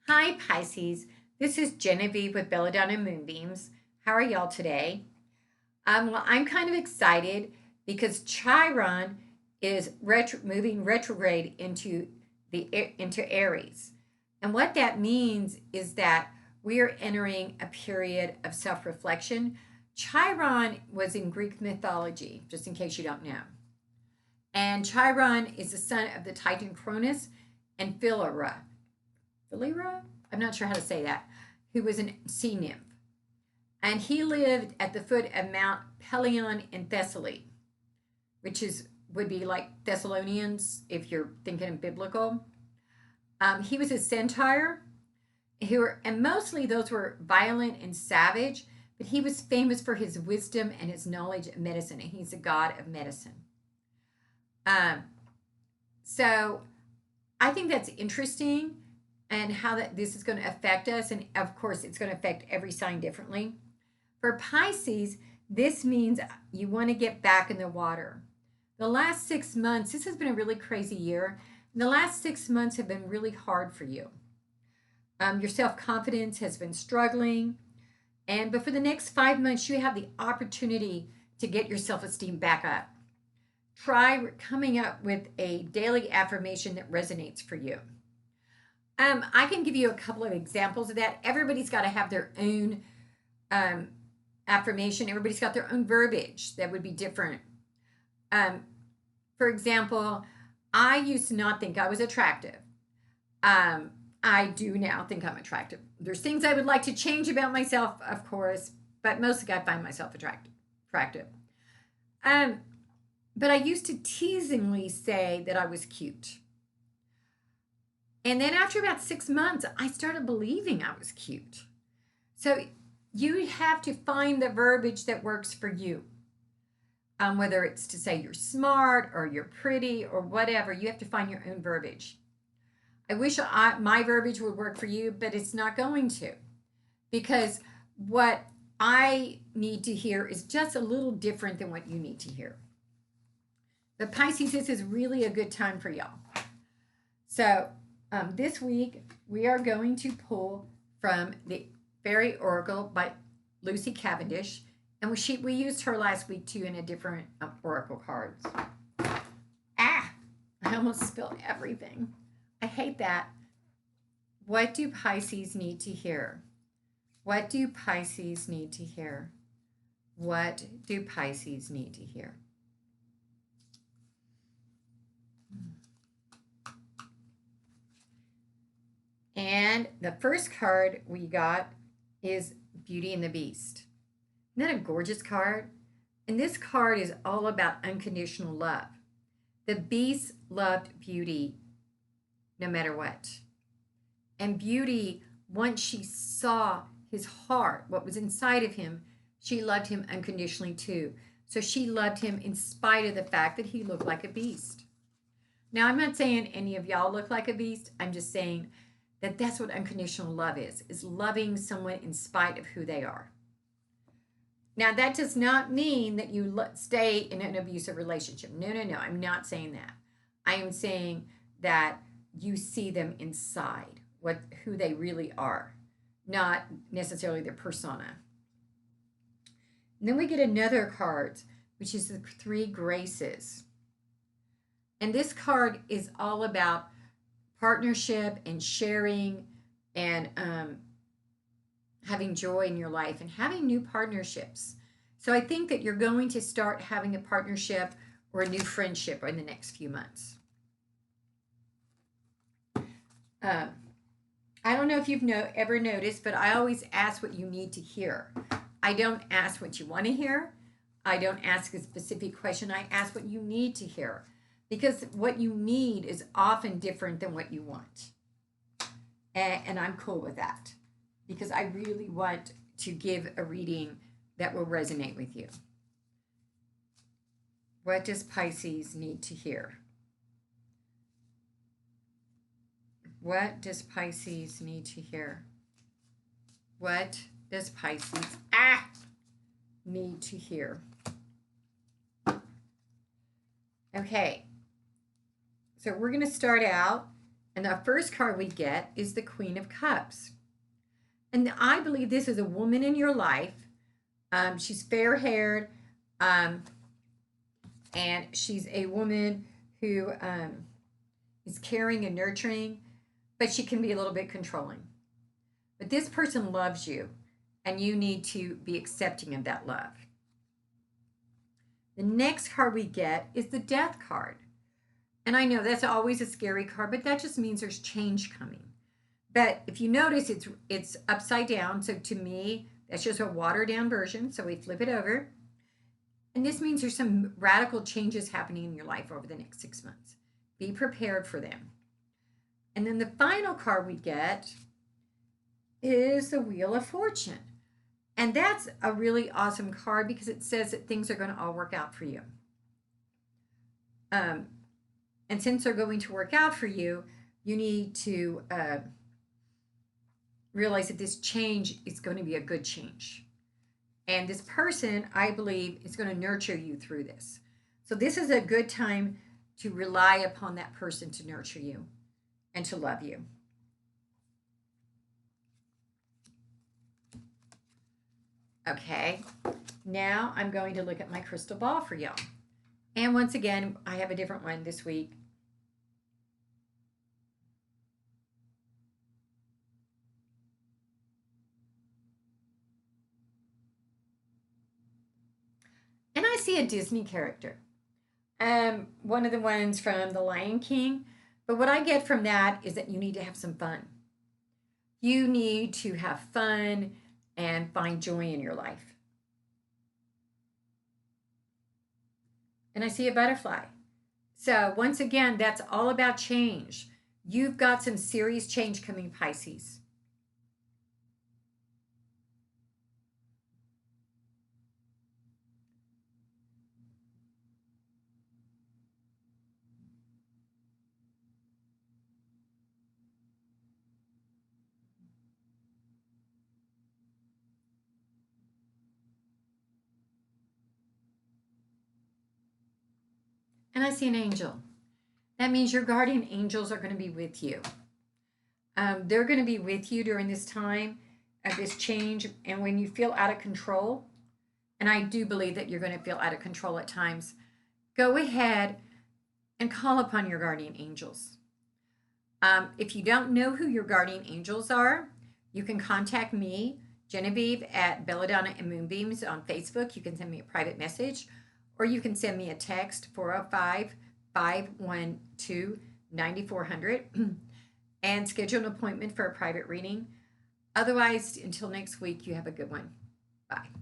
Hi, Pisces. This is Genevieve with Belladonna Moonbeams. How are y'all today? Well, I'm kind of excited because Chiron is moving retrograde into Aries, and what that means is that we are entering a period of self-reflection. Chiron was in Greek mythology, just in case you don't know, and Chiron is the son of the Titan Cronus and Philyra, I'm not sure how to say that, who was a sea nymph. And he lived at the foot of Mount Pelion in Thessaly, which would be like Thessalonians if you're thinking of biblical. He was a centaur, and mostly those were violent and savage, but he was famous for his wisdom and his knowledge of medicine, and he's a god of medicine. So I think that's interesting and how this is going to affect us. And of course, it's going to affect every sign differently. For Pisces, this means you want to get back in the water. The last 6 months, this has been a really crazy year. The last 6 months have been really hard for you. Your self-confidence has been struggling. But for the next 5 months, you have the opportunity to get your self-esteem back up. Try coming up with a daily affirmation that resonates for you. I can give you a couple of examples of that. Everybody's got to have their own affirmation. Everybody's got their own verbiage that would be different. For example, I used to not think I was attractive. I do now think I'm attractive. There's things I would like to change about myself, of course, but mostly I find myself attractive. But I used to teasingly say that I was cute. And then after about 6 months, I started believing I was cute. So you have to find the verbiage that works for you. Whether it's to say you're smart or you're pretty or whatever, you have to find your own verbiage. I wish my verbiage would work for you, but it's not going to. Because what I need to hear is just a little different than what you need to hear. But Pisces, this is really a good time for y'all. So this week, we are going to pull from the Fairy Oracle by Lucy Cavendish. And we used her last week, too, in a different oracle cards. I almost spilled everything. I hate that. What do Pisces need to hear? What do Pisces need to hear? What do Pisces need to hear? And the first card we got is Beauty and the Beast. Isn't that a gorgeous card? And this card is all about unconditional love. The beast loved Beauty no matter what. And Beauty, once she saw his heart, what was inside of him, she loved him unconditionally too. So she loved him in spite of the fact that he looked like a beast. Now, I'm not saying any of y'all look like a beast. I'm just saying that that's what unconditional love is loving someone in spite of who they are. Now, that does not mean that you stay in an abusive relationship. No, I'm not saying that. I am saying that you see them inside, who they really are, not necessarily their persona. And then we get another card, which is the Three Graces. And this card is all about partnership and sharing and having joy in your life and having new partnerships. So I think that you're going to start having a partnership or a new friendship in the next few months. I don't know if you've ever noticed, but I always ask what you need to hear. I don't ask what you want to hear. I don't ask a specific question. I ask what you need to hear, because what you need is often different than what you want. And I'm cool with that, because I really want to give a reading that will resonate with you. What does Pisces need to hear? What does Pisces need to hear? What does Pisces need to hear? Okay, so we're going to start out And the first card we get is the Queen of Cups. And I believe this is a woman in your life. She's fair haired, um, and she's a woman who is caring and nurturing, but she can be a little bit controlling. But this person loves you, and you need to be accepting of that love. The next card we get is the Death card. And I know that's always a scary card, but that just means there's change coming. But if you notice, it's upside down. So to me, that's just a watered down version. So we flip it over. And this means there's some radical changes happening in your life over the next 6 months. Be prepared for them. And then the final card we get is the Wheel of Fortune. And that's a really awesome card because it says that things are going to all work out for you. And since they're going to work out for you, you need to realize that this change is going to be a good change. And this person, I believe, is going to nurture you through this. So this is a good time to rely upon that person to nurture you and to love you. Okay, now I'm going to look at my crystal ball for y'all. And once again, I have a different one this week. And I see a Disney character. One of the ones from The Lion King. But what I get from that is that you need to have some fun. You need to have fun and find joy in your life. And I see a butterfly. So once again, that's all about change. You've got some serious change coming, Pisces. And I see an angel. That means your guardian angels are going to be with you. They're going to be with you during this time of this change. And when you feel out of control, and I do believe that you're going to feel out of control at times, go ahead and call upon your guardian angels. If you don't know who your guardian angels are, you can contact me, Genevieve, at Belladonna and Moonbeams on Facebook. You can send me a private message, or you can send me a text, 405-512-9400, and schedule an appointment for a private reading. Otherwise, until next week, you have a good one. Bye.